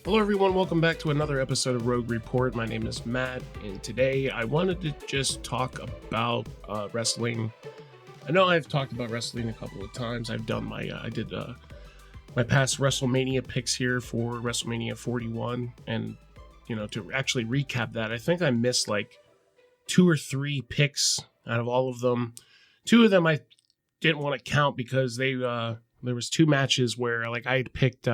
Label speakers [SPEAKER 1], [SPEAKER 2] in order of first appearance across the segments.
[SPEAKER 1] Hello everyone, welcome back to another episode of Rogue Report. My name is Matt, and today I wanted to just talk about wrestling. I know I've talked about wrestling a couple of times. I've done my past WrestleMania picks here for WrestleMania 41, and to actually recap that, I think I missed like 2 or 3 picks out of all of them. 2 of them I didn't want to count because there was 2 matches where like I had picked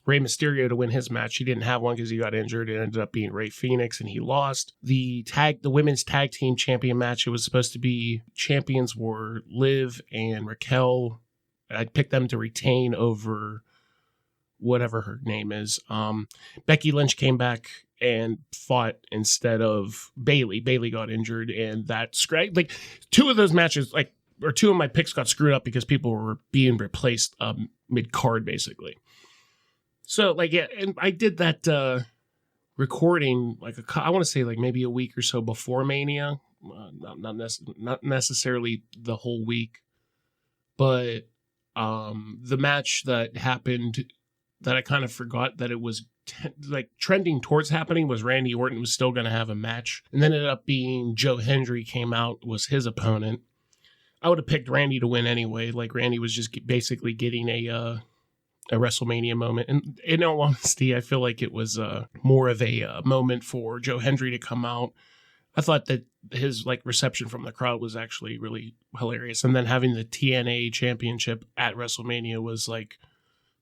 [SPEAKER 1] Rey Mysterio to win his match. He didn't have one because he got injured. It ended up being Rey Fenix, and he lost. The women's tag team champion match, it was supposed to be champions were Liv and Raquel. I picked them to retain over whatever her name is. Becky Lynch came back and fought instead of Bayley. Bayley got injured, and that's great. Like 2 of those matches, or 2 of my picks got screwed up because people were being replaced mid-card, basically. So, and I did that recording, I want to say, maybe a week or so before Mania. Not necessarily the whole week. But the match that happened that I kind of forgot that it was, trending towards happening was Randy Orton was still going to have a match. And then it ended up being Joe Hendry came out, was his opponent. I would have picked Randy to win anyway. Randy was just basically getting a WrestleMania moment. And in all honesty, I feel like it was more of a moment for Joe Hendry to come out. I thought that his reception from the crowd was actually really hilarious. And then having the TNA championship at WrestleMania was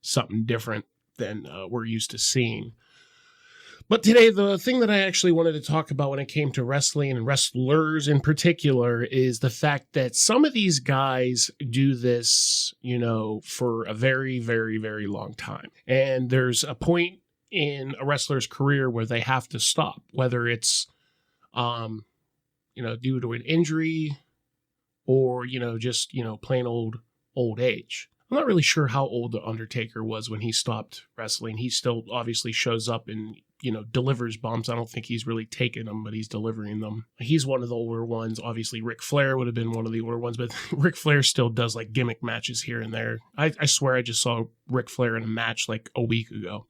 [SPEAKER 1] something different than we're used to seeing. But today, the thing that I actually wanted to talk about when it came to wrestling and wrestlers in particular is the fact that some of these guys do this, for a very, very, very long time. And there's a point in a wrestler's career where they have to stop, whether it's, due to an injury or, just, plain old age. I'm not really sure how old the Undertaker was when he stopped wrestling. He still obviously shows up and, delivers bumps. I don't think he's really taking them, but he's delivering them. He's one of the older ones. Obviously, Ric Flair would have been one of the older ones, but Ric Flair still does gimmick matches here and there. I swear I just saw Ric Flair in a match a week ago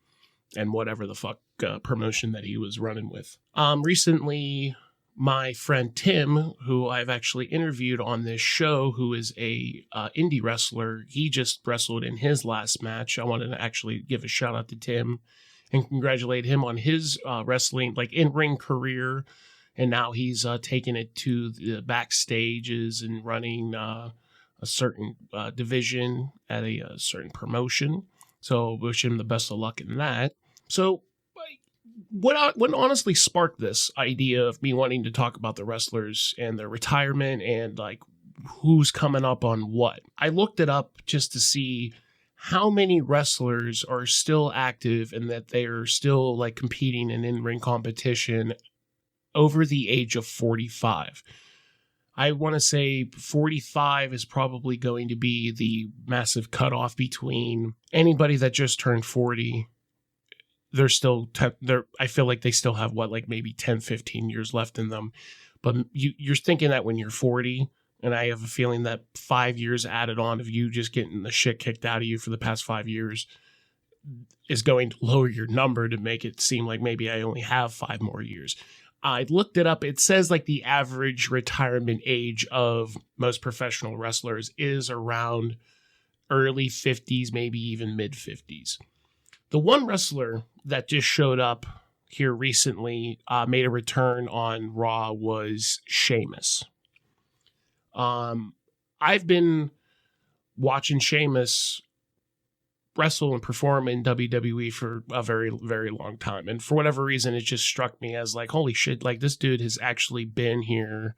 [SPEAKER 1] and whatever the fuck promotion that he was running with. Recently, my friend Tim, who I've actually interviewed on this show, who is a indie wrestler, he just wrestled in his last match. I wanted to actually give a shout out to Tim and congratulate him on his wrestling, in-ring career. And now he's taking it to the backstages and running a certain division at a certain promotion. So wish him the best of luck in that. So what honestly sparked this idea of me wanting to talk about the wrestlers and their retirement and who's coming up on what. I looked it up just to see how many wrestlers are still active and that they are still competing in in-ring competition over the age of 45. I want to say 45 is probably going to be the massive cutoff between anybody that just turned 40. They're still, I feel like they still have maybe 10, 15 years left in them. But you're thinking that when you're 40, and I have a feeling that 5 years added on of you just getting the shit kicked out of you for the past 5 years is going to lower your number to make it seem like maybe I only have 5 more years. I looked it up. It says the average retirement age of most professional wrestlers is around early 50s, maybe even mid 50s. The one wrestler that just showed up here recently, made a return on Raw, was Sheamus. I've been watching Sheamus wrestle and perform in WWE for a very, very long time. And for whatever reason, it just struck me as holy shit, this dude has actually been here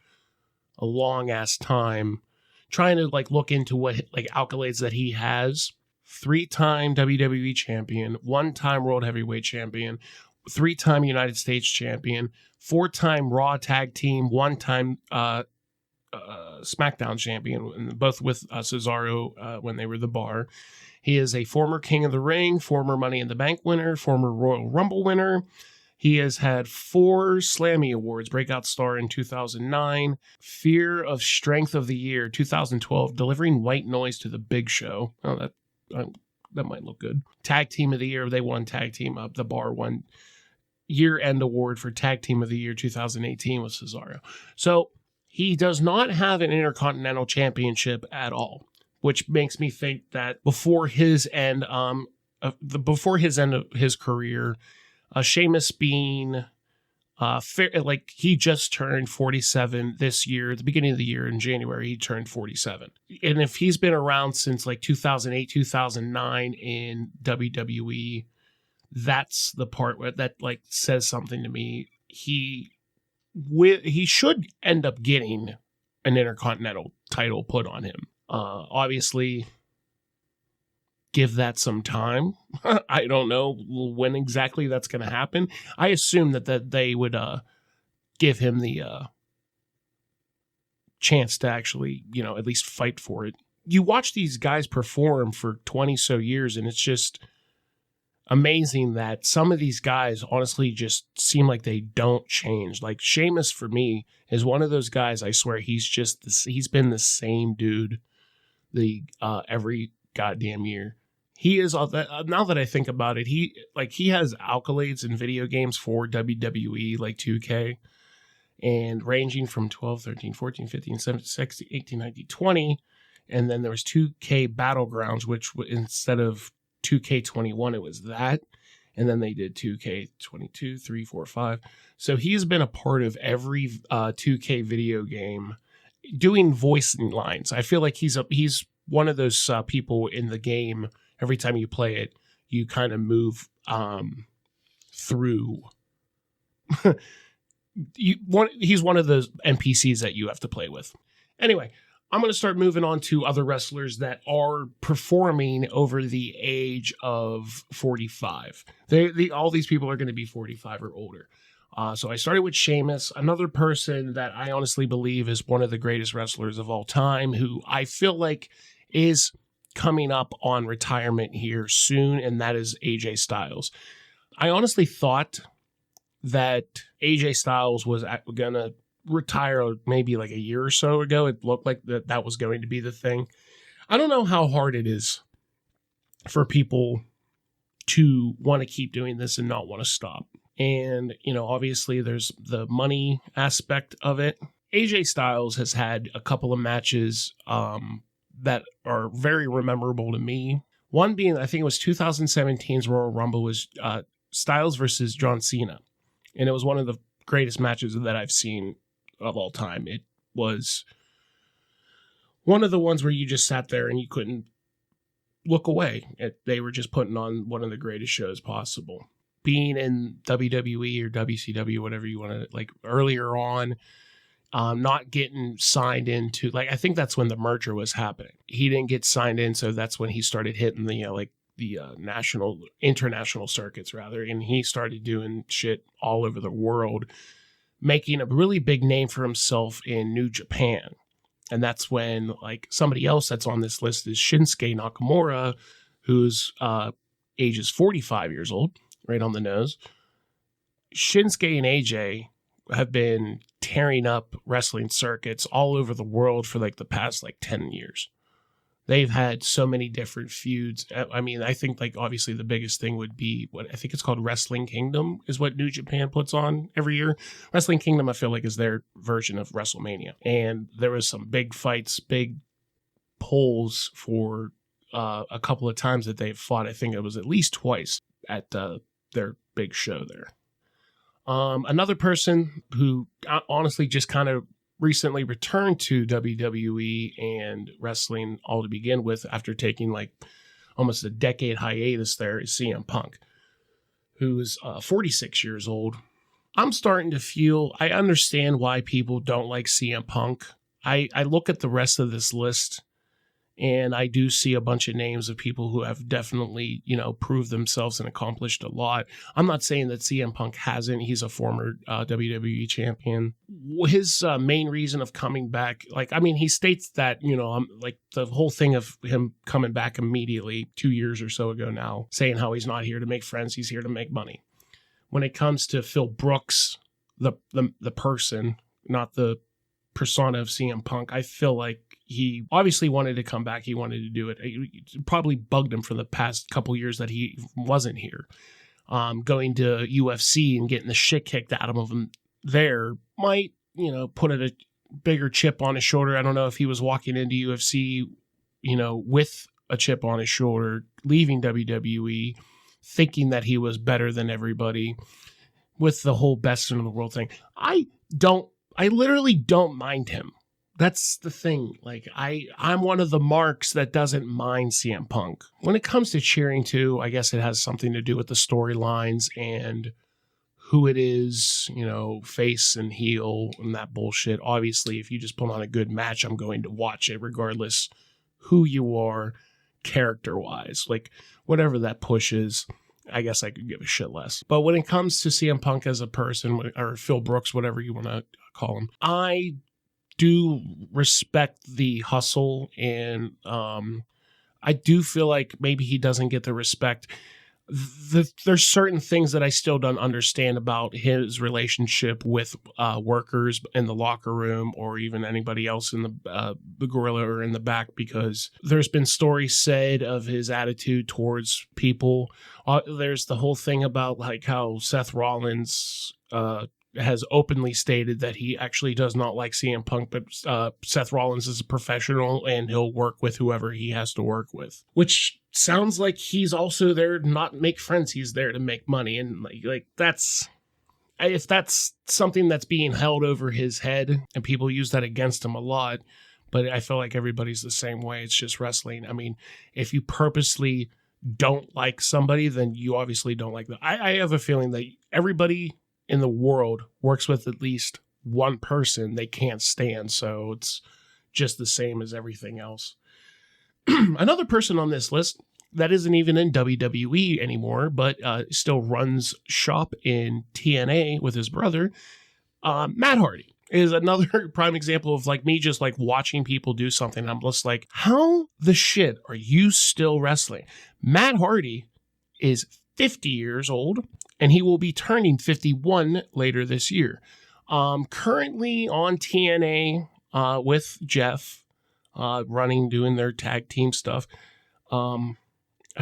[SPEAKER 1] a long ass time. Trying to look into what accolades that he has. 3-time WWE champion, 1-time World Heavyweight champion, 3-time United States champion, 4-time Raw tag team, 1-time SmackDown champion, both with Cesaro when they were the Bar. He is a former King of the Ring, former Money in the Bank winner, former Royal Rumble winner. He has had 4 Slammy Awards, Breakout Star in 2009, Fear of Strength of the Year 2012, delivering White Noise to the Big Show. Oh, that That might look good. Tag Team of the Year. They won Tag Team up. The Bar won year-end award for Tag Team of the Year 2018 with Cesaro. So he does not have an Intercontinental Championship at all, which makes me think that before his end of his career, Sheamus being he just turned 47 this year, at the beginning of the year in January, he turned 47. And if he's been around since like 2008, 2009 in WWE, that's the part where that like says something to me. He should end up getting an Intercontinental title put on him. Obviously, give that some time. I don't know when exactly that's going to happen. I assume that they would give him the chance to actually, at least fight for it. You watch these guys perform for 20 so years, and it's just amazing that some of these guys honestly just seem like they don't change. Like Sheamus, for me, is one of those guys, I swear, he's been the same dude every goddamn year. He is, now that I think about it, he has accolades in video games for WWE, like 2K, and ranging from 12, 13, 14, 15, 17, 16, 18, 19, 20, and then there was 2K Battlegrounds, which instead of 2K21, it was that, and then they did 2K22, 3, 4, 5. So he's been a part of every 2K video game, doing voicing lines. I feel like he's one of those people in the game. Every time you play it, you kind of move through. He's one of those NPCs that you have to play with. Anyway, I'm going to start moving on to other wrestlers that are performing over the age of 45. All these people are going to be 45 or older. So I started with Sheamus, another person that I honestly believe is one of the greatest wrestlers of all time, who I feel like is coming up on retirement here soon, and that is AJ Styles. I honestly thought that AJ Styles was going to retire maybe like a year or so ago. It looked like that was going to be the thing. I don't know how hard it is for people to want to keep doing this and not want to stop. And, obviously there's the money aspect of it. AJ Styles has had a couple of matches that are very memorable to me. One being, I think it was 2017's Royal Rumble, was Styles versus John Cena. And it was one of the greatest matches that I've seen of all time. It was one of the ones where you just sat there and you couldn't look away. They were just putting on one of the greatest shows possible. Being in WWE or WCW, whatever you want to, like, earlier on, not getting signed into, like, I think that's when the merger was happening. He didn't get signed in, so that's when he started hitting the international circuits, rather, and he started doing shit all over the world, making a really big name for himself in New Japan. And that's when, like, somebody else that's on this list is Shinsuke Nakamura, whose age is 45 years old, right on the nose. Shinsuke and AJ have been tearing up wrestling circuits all over the world for like the past 10 years. They've had so many different feuds. I mean, I think obviously the biggest thing would be what I think it's called Wrestling Kingdom, is what New Japan puts on every year. Wrestling Kingdom, I feel like, is their version of WrestleMania. And there was some big fights, big pulls for a couple of times that they've fought. I think it was at least twice at their big show there. Another person who honestly just kind of recently returned to WWE and wrestling all to begin with after taking almost a decade hiatus there is CM Punk, who is 46 years old. I'm starting to feel, I understand why people don't like CM Punk. I look at the rest of this list and I do see a bunch of names of people who have definitely, proved themselves and accomplished a lot. I'm not saying that CM Punk hasn't. He's a former WWE champion. His main reason of coming back, he states that, the whole thing of him coming back immediately 2 years or so ago now, saying how he's not here to make friends, he's here to make money. When it comes to Phil Brooks, the person, not the persona of CM Punk, I feel like he obviously wanted to come back. He wanted to do it. It probably bugged him for the past couple years that he wasn't here. Going to UFC and getting the shit kicked out of him there might, put a bigger chip on his shoulder. I don't know if he was walking into UFC, with a chip on his shoulder, leaving WWE, thinking that he was better than everybody with the whole best in the world thing. I literally don't mind him. That's the thing. Like, I'm one of the marks that doesn't mind CM Punk. When it comes to cheering too, I guess it has something to do with the storylines and who it is, face and heel and that bullshit. Obviously, if you just put on a good match, I'm going to watch it regardless who you are character-wise. Like, whatever that push is, I guess I could give a shit less. But when it comes to CM Punk as a person, or Phil Brooks, whatever you want to call him, I do respect the hustle, and I do feel like maybe he doesn't get the respect. There's certain things that I still don't understand about his relationship with workers in the locker room, or even anybody else in the gorilla or in the back, because there's been stories said of his attitude towards people. There's the whole thing about like how Seth Rollins has openly stated that he actually does not like CM Punk, but Seth Rollins is a professional and he'll work with whoever he has to work with, which sounds like he's also there to not make friends. He's there to make money. And like that's, if that's something that's being held over his head, and people use that against him a lot, but I feel like everybody's the same way. It's just wrestling. I mean, if you purposely don't like somebody, then you obviously don't like them. I have a feeling that everybody in the world works with at least one person they can't stand, so it's just the same as everything else. Another person on this list that isn't even in WWE anymore, but still runs shop in TNA with his brother, Matt Hardy, is another prime example of like me just like watching people do something. I'm just like, how the shit are you still wrestling? Matt Hardy is 50 years old, and he will be turning 51 later this year. Currently on TNA with Jeff, doing their tag team stuff. I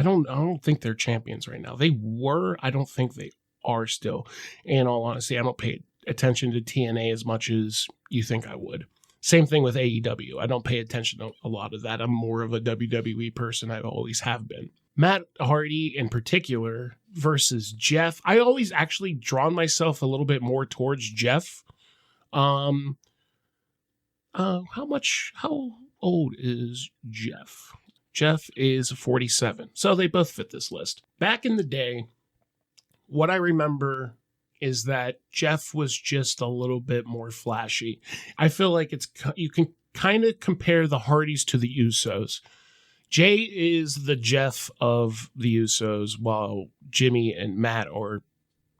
[SPEAKER 1] don't think they're champions right now. They were. I don't think they are still. In all honesty, I don't pay attention to TNA as much as you think I would. Same thing with AEW. I don't pay attention to a lot of that. I'm more of a WWE person. I always have been. Matt Hardy in particular versus Jeff. I always actually drawn myself a little bit more towards Jeff. How old is Jeff? Jeff is 47. So they both fit this list. Back in the day, what I remember is that Jeff was just a little bit more flashy. I feel like you can kind of compare the Hardys to the Usos. Jay is the Jeff of the Usos, while Jimmy and Matt are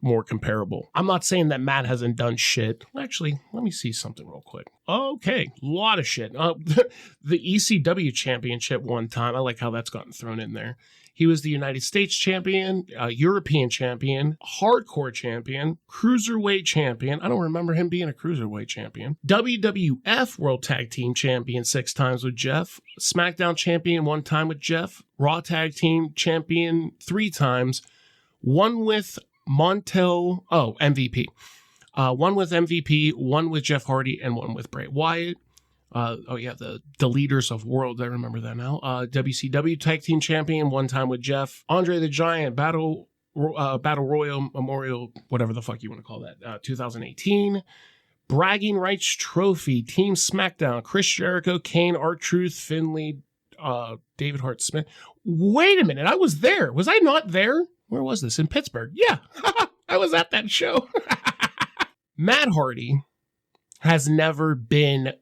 [SPEAKER 1] more comparable. I'm not saying that Matt hasn't done shit. Actually, let me see something real quick. Okay, a lot of shit. The ECW championship one time, I like how that's gotten thrown in there. He was the United States champion, European champion, hardcore champion, cruiserweight champion. I don't remember him being a cruiserweight champion. WWF World Tag Team Champion 6 times with Jeff. SmackDown champion 1 time with Jeff. Raw Tag Team champion 3 times. One with MVP. One with MVP, one with Jeff Hardy, and one with Bray Wyatt. The leaders of world. I remember that now. WCW Tag Team Champion 1 time with Jeff. Andre the Giant Battle Royal Memorial, whatever the fuck you want to call that. 2018. Bragging Rights Trophy Team SmackDown. Chris Jericho, Kane, R-Truth, Finlay, David Hart Smith. Wait a minute, I was there. Was I not there? Where was this? In Pittsburgh. Yeah, I was at that show. Matt Hardy has never been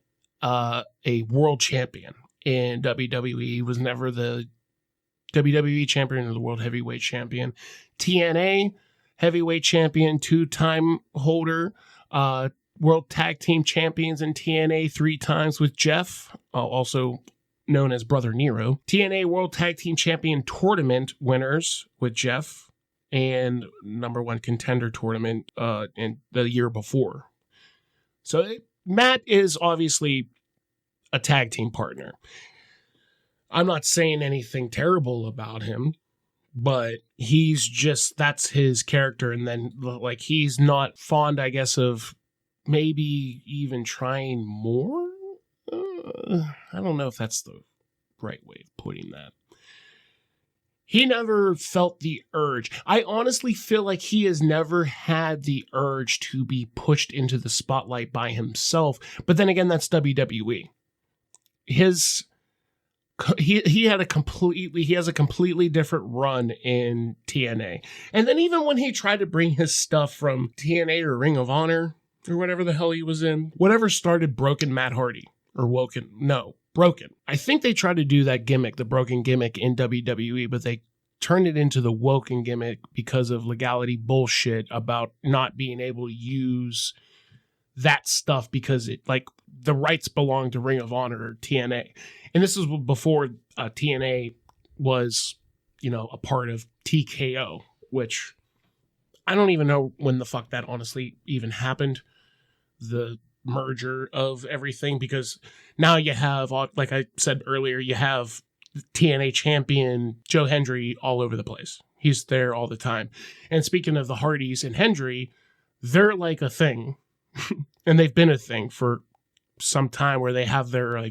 [SPEAKER 1] a world champion in WWE. He was never the WWE champion or the world heavyweight champion. TNA heavyweight champion, 2-time holder, world tag team champions in TNA 3 times with Jeff, also known as Brother Nero. TNA world tag team champion tournament winners with Jeff, and number 1 contender tournament in the year before. So Matt is obviously a tag team partner. I'm not saying anything terrible about him, but he's just, that's his character. And then, like, he's not fond, I guess, of maybe even trying more. I don't know if that's the right way of putting that. He never felt the urge. I honestly feel like he has never had the urge to be pushed into the spotlight by himself. But then again, that's WWE. He has a completely different run in TNA. And then even when he tried to bring his stuff from TNA or Ring of Honor or whatever the hell he was in, whatever started Broken Matt Hardy or Broken. I think they tried to do that gimmick, the Broken gimmick in WWE, but they turned it into the Woken gimmick because of legality bullshit about not being able to use that stuff because it, like, the rights belong to Ring of Honor or TNA. And this is before TNA was, a part of TKO, which I don't even know when the fuck that honestly even happened. The merger of everything, because now you have, like I said earlier, you have TNA champion Joe Hendry all over the place. He's there all the time. And speaking of the Hardys and Hendry, they're like a thing. And they've been a thing for some time where they have their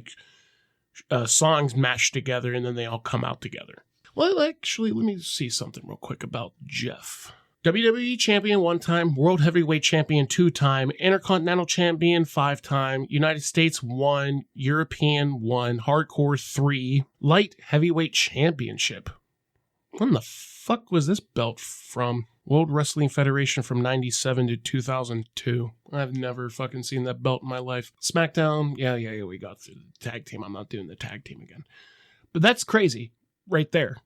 [SPEAKER 1] songs mashed together and then they all come out together. Well, actually, let me see something real quick about Jeff. WWE champion 1 time, World Heavyweight champion 2 time, Intercontinental champion 5 time, United States 1, European 1, Hardcore 3, Light Heavyweight Championship. When the fuck was this belt from? World Wrestling Federation from 97 to 2002. I've never fucking seen that belt in my life. SmackDown, yeah, we got through the tag team. I'm not doing the tag team again. But that's crazy right there.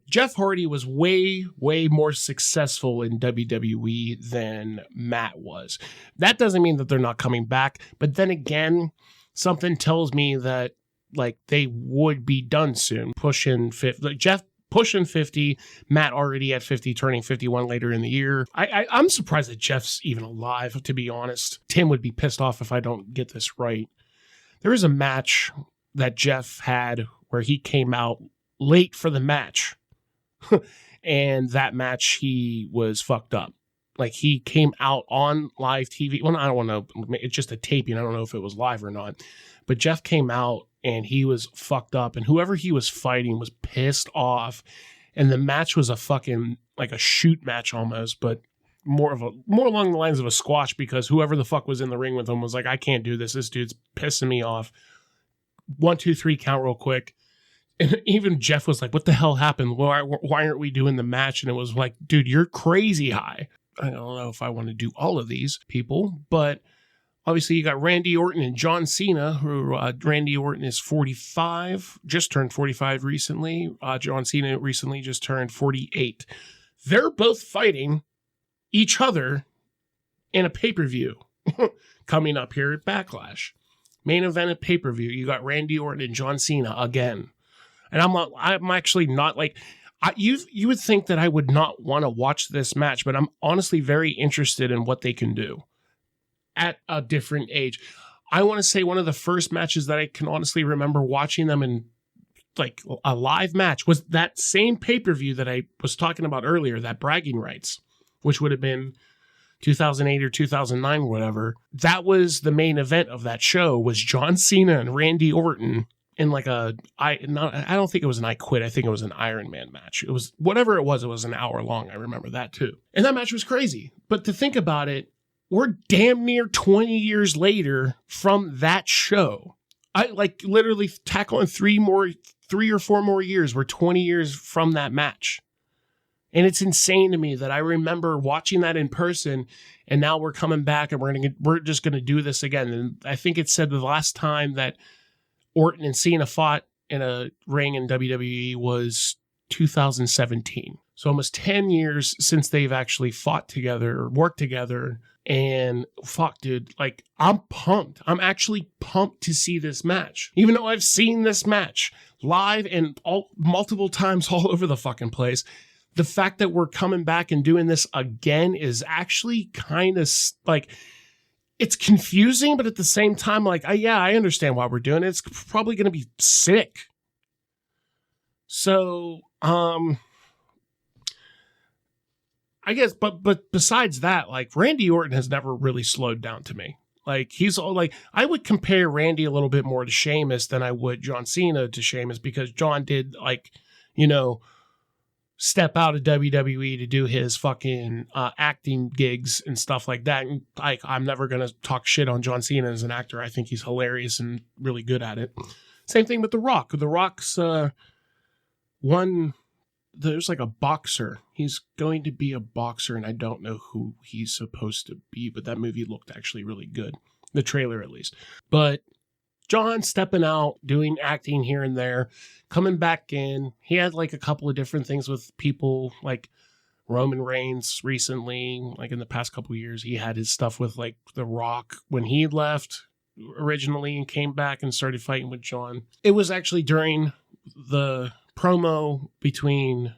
[SPEAKER 1] Jeff Hardy was way more successful in WWE than Matt was. That doesn't mean that they're not coming back, but then again, something tells me that they would be done soon. Jeff pushing 50, Matt already at 50, turning 51 later in the year. I'm surprised that Jeff's even alive, to be honest. Tim would be pissed off if I don't get this right. There was a match that Jeff had where he came out late for the match. And that match, he was fucked up. He came out on live TV. Well, I don't want to, it's just a taping. I don't know if it was live or not. But Jeff came out and he was fucked up. And whoever he was fighting was pissed off. And the match was a fucking, a shoot match almost, but more along the lines of a squash, because whoever the fuck was in the ring with him was like, I can't do this. This dude's pissing me off. 1, 2, 3 count real quick. And even Jeff was like, what the hell happened? Why aren't we doing the match? And it was like, dude, you're crazy high. I don't know if I want to do all of these people, but obviously you got Randy Orton and John Cena, who Randy Orton is 45, just turned 45 recently. John Cena recently just turned 48. They're both fighting each other in a pay-per-view coming up here at Backlash. Main event at pay-per-view. You got Randy Orton and John Cena again. And I'm actually not you would think that I would not want to watch this match, but I'm honestly very interested in what they can do at a different age. I want to say one of the first matches that I can honestly remember watching them in a live match was that same pay-per-view that I was talking about earlier, that Bragging Rights, which would have been 2008 or 2009 or whatever. That was the main event of that show, was John Cena and Randy Orton in I don't think it was an I Quit. I think it was an Iron Man match. It was whatever it was an hour long. I remember that too. And that match was crazy. But to think about it, we're damn near 20 years later from that show. I literally tack on 3 or 4 more years. We're 20 years from that match. And it's insane to me that I remember watching that in person, and now we're coming back and we're just going to do this again. And I think it said the last time that Orton and Cena fought in a ring in WWE was 2017. So almost 10 years since they've actually fought together or worked together. And fuck, dude, I'm pumped. I'm actually pumped to see this match. Even though I've seen this match live and multiple times all over the fucking place, the fact that we're coming back and doing this again is actually kind of it's confusing, but at the same time, like, I understand why we're doing it. It's probably going to be sick. So, I guess, but besides that, like, Randy Orton has never really slowed down to me. Like, he's all like, I would compare Randy a little bit more to Sheamus than I would John Cena to Sheamus, because John did, like, step out of WWE to do his fucking acting gigs and stuff like that. And I'm never going to talk shit on John Cena as an actor. I think he's hilarious and really good at it. Same thing with The Rock. The Rock's there's like a boxer. He's going to be a boxer, and I don't know who he's supposed to be, but that movie looked actually really good. The trailer, at least. But John stepping out, doing acting here and there, coming back in. He had like a couple of different things with people like Roman Reigns recently, like in the past couple of years. He had his stuff with like The Rock when he left originally and came back and started fighting with John. It was actually during the promo between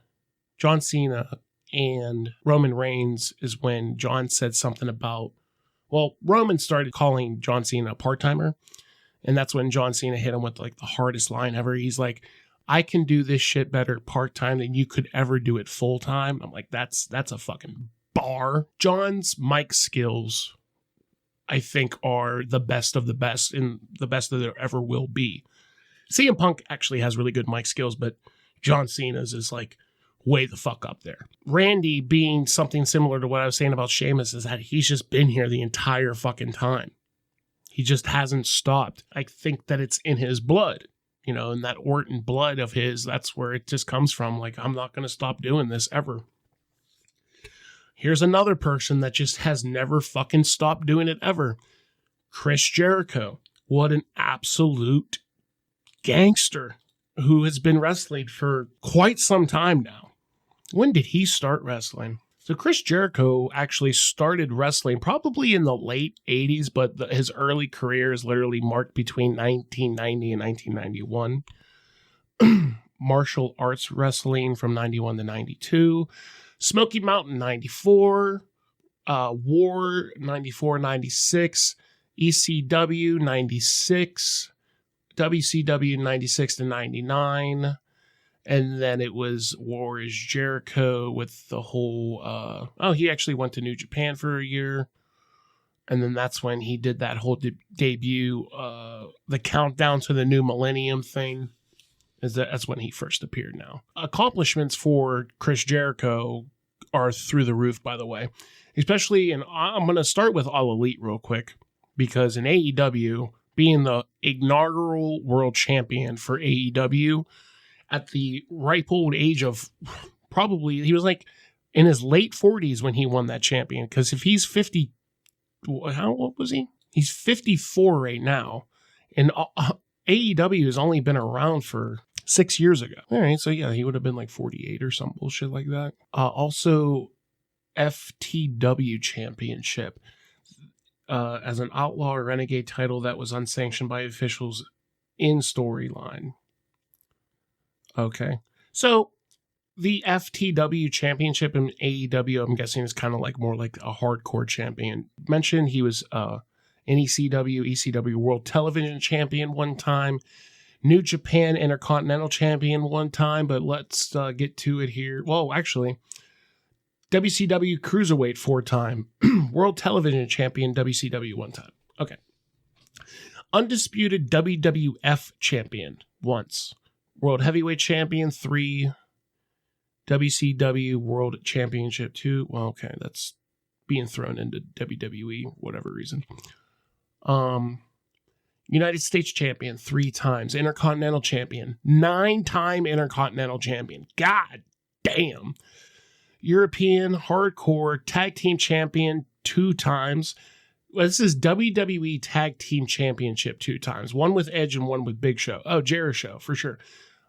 [SPEAKER 1] John Cena and Roman Reigns is when John said something about, well, Roman started calling John Cena a part-timer. And that's when John Cena hit him with like the hardest line ever. He's like, I can do this shit better part-time than you could ever do it full-time. I'm like, that's a fucking bar. John's mic skills, I think, are the best of the best and the best that there ever will be. CM Punk actually has really good mic skills, but John Cena's is like way the fuck up there. Randy, being something similar to what I was saying about Sheamus, is that he's just been here the entire fucking time. He just hasn't stopped. I think that it's in his blood, and that Orton blood of his, that's where it just comes from. Like, I'm not going to stop doing this ever. Here's another person that just has never fucking stopped doing it ever. Chris Jericho. What an absolute gangster who has been wrestling for quite some time now. When did he start wrestling? So Chris Jericho actually started wrestling probably in the late 80s, but his early career is literally marked between 1990 and 1991. Martial arts wrestling from 91 to 92. Smoky Mountain 94. War 94, 96. ECW 96. WCW 96 to 99. And then it was War is Jericho with the whole, he actually went to New Japan for a year. And then that's when he did that whole debut, the countdown to the new millennium thing. That's when he first appeared now. Accomplishments for Chris Jericho are through the roof, by the way. Especially, and I'm going to start with All Elite real quick, because in AEW, being the inaugural world champion for AEW at the ripe old age of probably, he was like in his late 40s when he won that champion. Because if he's 50, how old was he? He's 54 right now. And AEW has only been around for 6 years ago. All right, so yeah, he would have been like 48 or some bullshit like that. Also, FTW Championship. As an outlaw or renegade title that was unsanctioned by officials in storyline. Okay. So the FTW Championship in AEW, I'm guessing, is kind of like more like a hardcore champion. Mentioned he was ECW World Television Champion one time, New Japan Intercontinental Champion one time, but let's get to it here. Well, actually, WCW Cruiserweight 4-time, World Television Champion WCW 1 time. Okay. Undisputed WWF Champion once. World Heavyweight Champion 3. WCW World Championship 2. Well, okay, that's being thrown into WWE, whatever reason. United States Champion 3 times. Intercontinental Champion. 9-time Intercontinental Champion. God damn. European Hardcore Tag Team Champion 2 times. Well, this is WWE Tag Team Championship 2 times. One with Edge and one with Big Show. Oh, Jericho, for sure.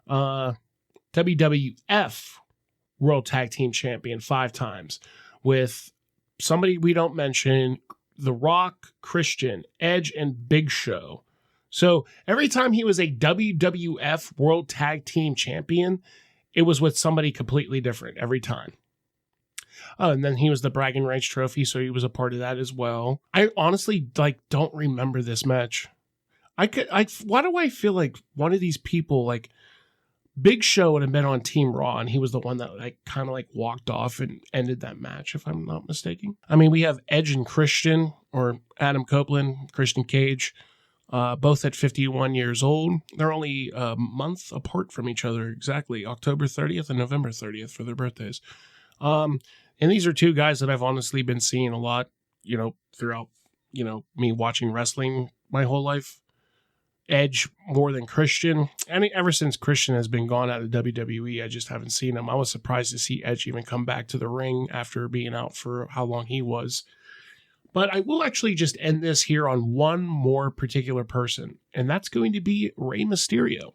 [SPEAKER 1] WWF World Tag Team Champion 5 times. With somebody we don't mention, The Rock, Christian, Edge, and Big Show. So every time he was a WWF World Tag Team Champion, it was with somebody completely different every time. Oh, and then he was the bragging rights trophy, so he was a part of that as well. I honestly don't remember this match. Why do I feel like one of these people, like Big Show, would have been on Team Raw, and he was the one that kind of walked off and ended that match, if I'm not mistaken. I mean, we have Edge and Christian, or Adam Copeland, Christian Cage, both at 51 years old. They're only a month apart from each other, exactly October 30th and November 30th for their birthdays. And these are two guys that I've honestly been seeing a lot, throughout, me watching wrestling my whole life. Edge more than Christian. And ever since Christian has been gone out of WWE, I just haven't seen him. I was surprised to see Edge even come back to the ring after being out for how long he was. But I will actually just end this here on one more particular person, and that's going to be Rey Mysterio.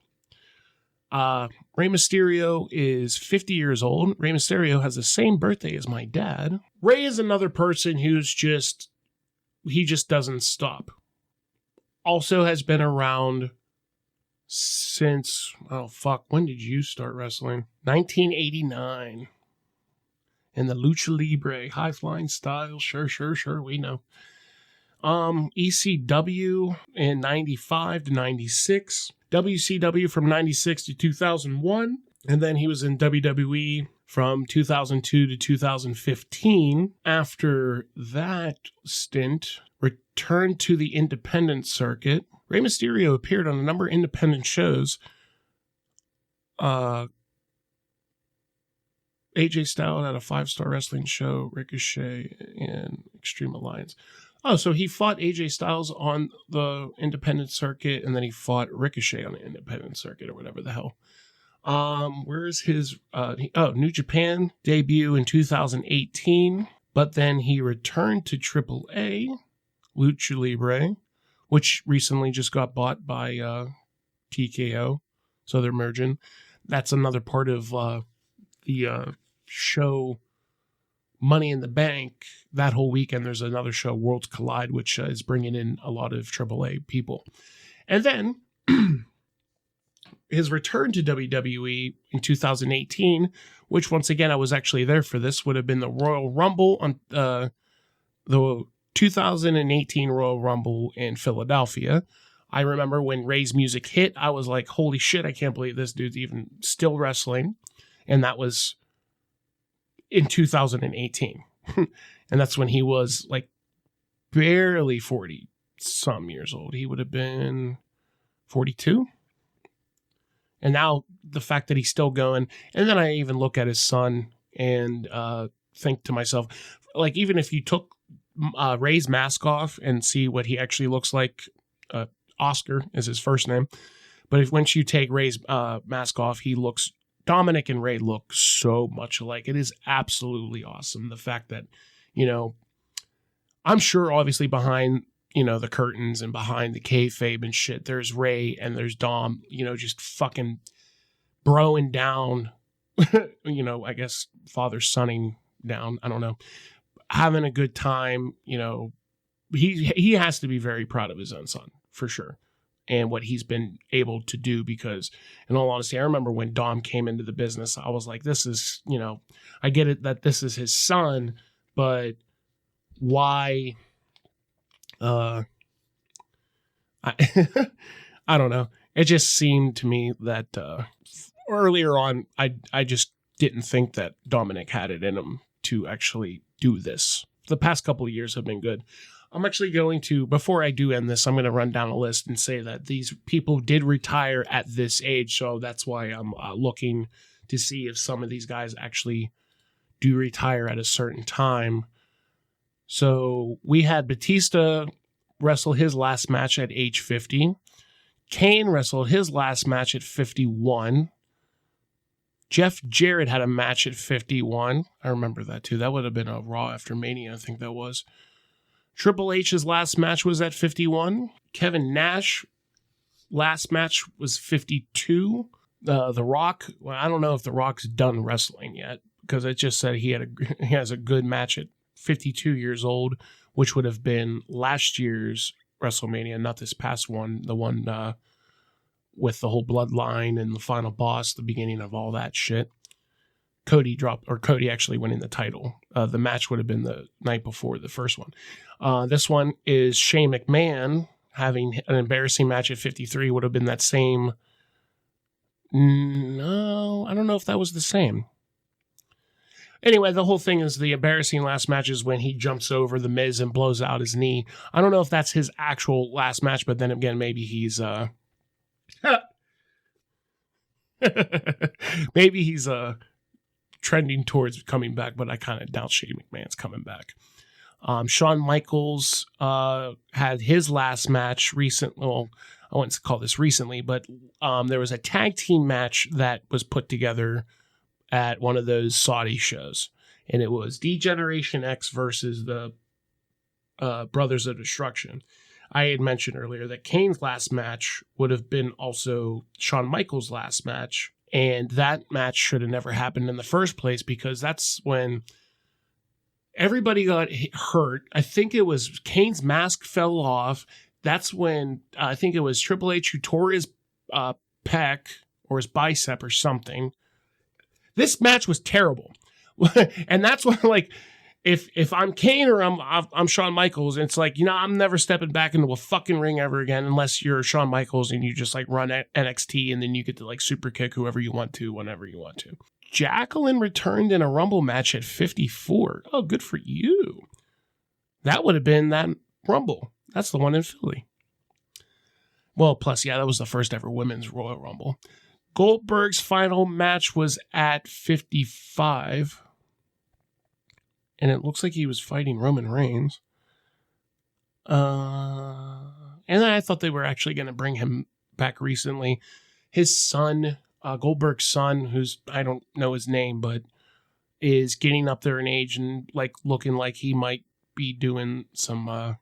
[SPEAKER 1] Rey Mysterio is 50 years old. Rey Mysterio has the same birthday as my dad. Rey is another person who's he just doesn't stop. Also has been around since, when did you start wrestling? 1989. In the Lucha Libre, high-flying style, sure, we know. ECW in 95 to 96. WCW from 96 to 2001. And then he was in WWE from 2002 to 2015. After that stint, returned to the independent circuit. Rey Mysterio appeared on a number of independent shows. AJ Styles had a 5-star wrestling show, Ricochet, and Extreme Alliance. Oh, so he fought AJ Styles on the independent circuit, and then he fought Ricochet on the independent circuit, or whatever the hell. Where is his, New Japan debut in 2018, but then he returned to AAA, Lucha Libre, which recently just got bought by TKO, so they're merging. That's another part of the show Money in the Bank. That whole weekend, there's another show, Worlds Collide, which is bringing in a lot of AAA people. And then his return to WWE in 2018, which once again, I was actually there for this, would have been the Royal Rumble on the 2018 Royal Rumble in Philadelphia. I remember when Rey's music hit, I was like, holy shit, I can't believe this dude's even still wrestling. And that was in 2018. And that's when he was barely 40 some years old. He would have been 42. And now the fact that he's still going, and then I even look at his son and think to myself, even if you took Rey's mask off and see what he actually looks like, Oscar is his first name, but once you take Rey's mask off, Dominic and Rey look so much alike. It is absolutely awesome. The fact that, I'm sure obviously behind, the curtains and behind the kayfabe and shit, there's Rey and there's Dom, just fucking broing down, I guess father sonning down. I don't know. Having a good time, he has to be very proud of his own son, for sure, and what he's been able to do, because in all honesty, I remember when Dom came into the business, I was like, this is, I get it that this is his son, but why, I don't know. It just seemed to me that earlier on, I just didn't think that Dominic had it in him to actually do this. The past couple of years have been good. I'm actually going to, before I do end this, I'm going to run down a list and say that these people did retire at this age. So that's why I'm looking to see if some of these guys actually do retire at a certain time. So we had Batista wrestle his last match at age 50. Kane wrestled his last match at 51. Jeff Jarrett had a match at 51. I remember that too. That would have been a Raw after Mania, I think that was. Triple H's last match was at 51. Kevin Nash last match was 52. The Rock, well, I don't know if The Rock's done wrestling yet, because it just said he has a good match at 52 years old, which would have been last year's WrestleMania, not this past one, the one with the whole bloodline and the final boss, the beginning of all that shit. Cody actually winning the title. The match would have been the night before the first one. This one is Shane McMahon having an embarrassing match at 53. Would have been that same. No, I don't know if that was the same. Anyway, the whole thing is the embarrassing last match is when he jumps over the Miz and blows out his knee. I don't know if that's his actual last match, but then again, maybe he's maybe he's trending towards coming back, but I kind of doubt Shane McMahon's coming back. Shawn Michaels had his last match recently. Well, I wouldn't call this recently, but there was a tag team match that was put together at one of those Saudi shows, and it was D-Generation X versus the Brothers of Destruction. I had mentioned earlier that Kane's last match would have been also Shawn Michaels' last match, and that match should have never happened in the first place because that's when everybody got hurt. I think it was Kane's mask fell off. That's when I think it was Triple H who tore his pec or his bicep or something. This match was terrible. And that's when, like, if I'm Kane or I'm Shawn Michaels, it's like, I'm never stepping back into a fucking ring ever again unless you're Shawn Michaels and you just like run NXT and then you get to like super kick whoever you want to whenever you want to. Jacqueline returned in a Rumble match at 54. Oh, good for you. That would have been that Rumble. That's the one in Philly. Well, plus, yeah, that was the first ever women's Royal Rumble. Goldberg's final match was at 55. And it looks like he was fighting Roman Reigns. And I thought they were actually going to bring him back recently. His son, Goldberg's son, who's, I don't know his name, but is getting up there in age and like looking like he might be doing some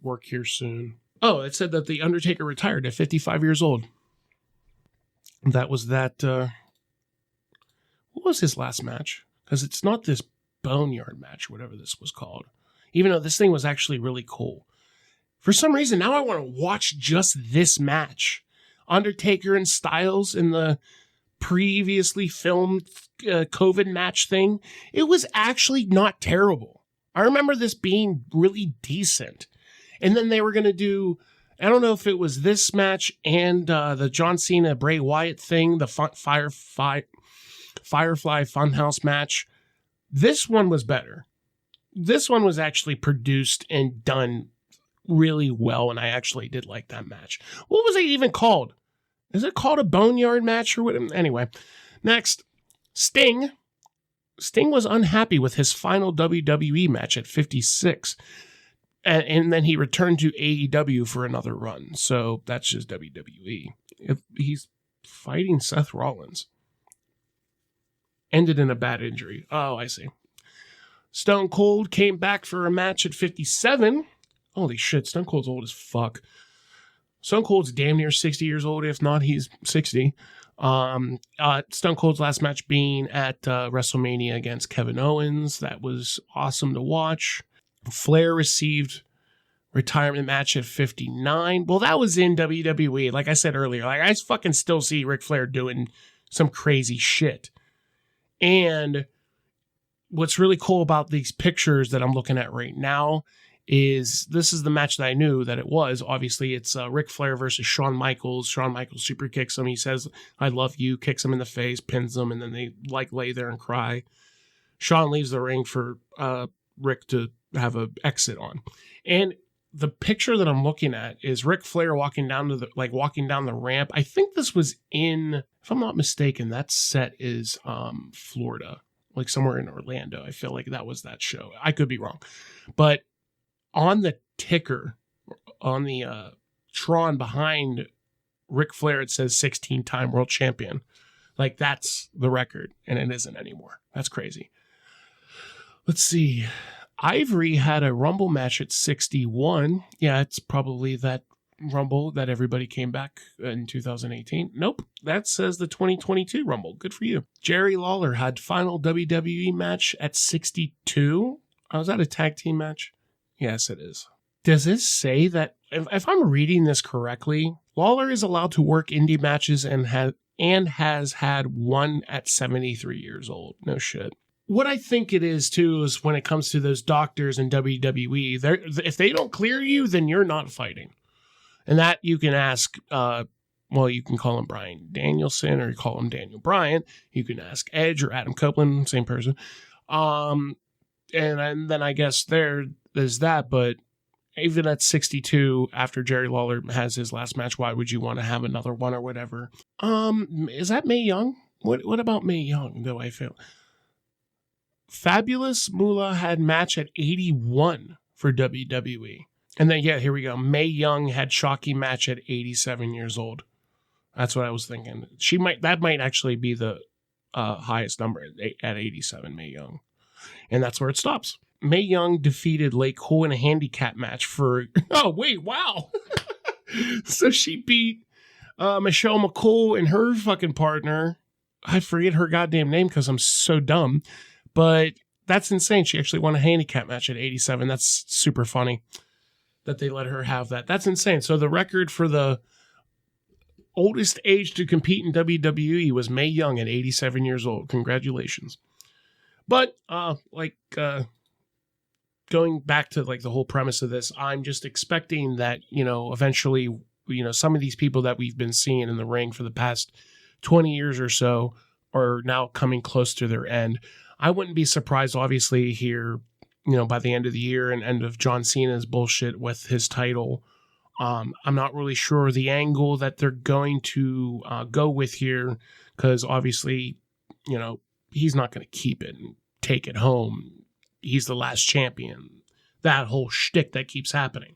[SPEAKER 1] work here soon. Oh, it said that the Undertaker retired at 55 years old. That was that. What was his last match? Because it's not this Boneyard match, whatever this was called. Even though this thing was actually really cool. For some reason, now I want to watch just this match. Undertaker and Styles in the previously filmed COVID match thing. It was actually not terrible. I remember this being really decent. And then they were going to do, I don't know if it was this match and the John Cena Bray Wyatt thing, the Firefly Funhouse match. This one was better. This one was actually produced and done really well, and I actually did like that match. What was it even called? Is it called a Boneyard match or what? Anyway, next, Sting. Sting was unhappy with his final WWE match at 56. And then he returned to AEW for another run. So that's just WWE. If he's fighting Seth Rollins. Ended in a bad injury. Oh, I see. Stone Cold came back for a match at 57. Holy shit, Stone Cold's old as fuck. Stone Cold's damn near 60 years old. If not, he's 60. Stone Cold's last match being at WrestleMania against Kevin Owens. That was awesome to watch. Flair received retirement match at 59. Well, that was in WWE. Like I said earlier, like I fucking still see Ric Flair doing some crazy shit. And what's really cool about these pictures that I'm looking at right now is this is the match that I knew that it was. Obviously, it's Ric Flair versus Shawn Michaels. Shawn Michaels super kicks him. He says, "I love you," kicks him in the face, pins him, and then they like lay there and cry. Shawn leaves the ring for Rick to have an exit on. And the picture that I'm looking at is Ric Flair walking down the ramp. I think this was in, if I'm not mistaken, that set is Florida, like somewhere in Orlando. I feel like that was that show. I could be wrong. But on the ticker, on the Tron behind Ric Flair, it says 16-time world champion. Like that's the record, and it isn't anymore. That's crazy. Let's see. Ivory had a Rumble match at 61. Yeah, it's probably that Rumble that everybody came back in 2018. Nope, that says the 2022 Rumble. Good for you. Jerry Lawler had final WWE match at 62. Oh, was that a tag team match? Yes, it is. does this say that, if I'm reading this correctly, Lawler is allowed to work indie matches and has had one at 73 years old? No shit. What I think it is, too, is when it comes to those doctors in WWE, if they don't clear you, then you're not fighting. And that you can ask, you can call him Bryan Danielson or you call him Daniel Bryan. You can ask Edge or Adam Copeland, same person. And then I guess there's that, but even at 62, after Jerry Lawler has his last match, why would you want to have another one or whatever? Is that Mae Young? What about Mae Young, though, I feel? Fabulous Moolah had match at 81 for WWE. And then, here we go. Mae Young had shocking match at 87 years old. That's what I was thinking. That might actually be the highest number at 87, Mae Young. And that's where it stops. Mae Young defeated Lay Cole in a handicap match for... Oh, wait, wow. So she beat Michelle McCool and her fucking partner. I forget her goddamn name because I'm so dumb. But that's insane. She actually won a handicap match at 87. That's super funny that they let her have that. That's insane. So the record for the oldest age to compete in WWE was Mae Young at 87 years old. Congratulations. But going back to like the whole premise of this, I'm just expecting that, eventually, some of these people that we've been seeing in the ring for the past 20 years or so are now coming close to their end. I wouldn't be surprised, obviously, here, by the end of the year and end of John Cena's bullshit with his title. I'm not really sure the angle that they're going to go with here, because obviously, he's not going to keep it and take it home. He's the last champion. That whole shtick that keeps happening.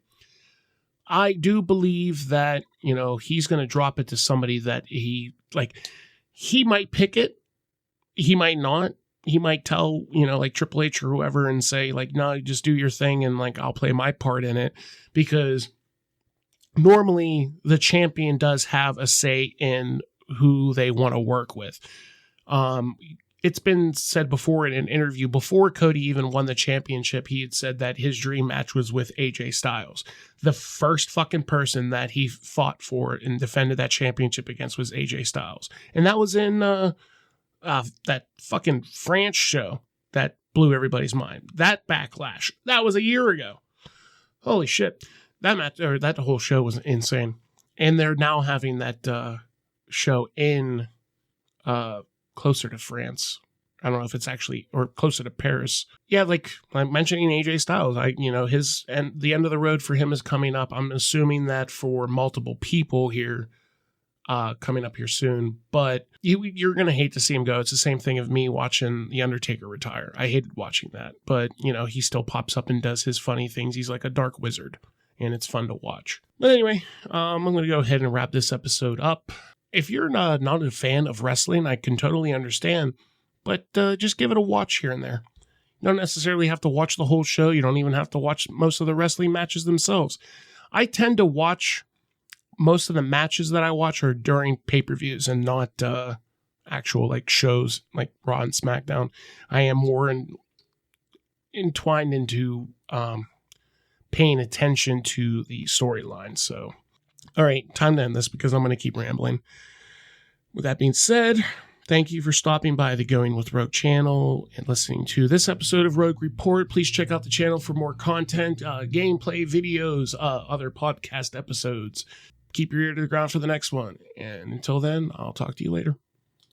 [SPEAKER 1] I do believe that, he's going to drop it to somebody that he might pick it. He might not. He might tell, like Triple H or whoever and say, like, no, just do your thing and, like, I'll play my part in it. Because normally the champion does have a say in who they want to work with. It's been said before in an interview, before Cody even won the championship, he had said that his dream match was with AJ Styles. The first fucking person that he fought for and defended that championship against was AJ Styles. And that was in that fucking France show that blew everybody's mind. That Backlash. That was a year ago. Holy shit. That match, or that whole show was insane. And they're now having that show in closer to France. I don't know if it's actually, or closer to Paris. Yeah, like I'm mentioning AJ Styles, his and the end of the road for him is coming up. I'm assuming that for multiple people here, coming up here soon. But you're gonna hate to see him go. It's the same thing of me watching the Undertaker retire. I hated watching that, but he still pops up and does his funny things. He's like a dark wizard, and it's fun to watch. But anyway, I'm gonna go ahead and wrap this episode up. If you're not a fan of wrestling, I can totally understand, but just give it a watch here and there. You don't necessarily have to watch the whole show. You don't even have to watch most of the wrestling matches themselves. I tend to watch most of the matches that I watch are during pay-per-views and not actual like shows like Raw and SmackDown. I am more entwined into paying attention to the storyline. So, all right, time to end this because I'm going to keep rambling. With that being said, thank you for stopping by the Going With Rogue channel and listening to this episode of Rogue Report. Please check out the channel for more content, gameplay videos, other podcast episodes. Keep your ear to the ground for the next one. And until then, I'll talk to you later.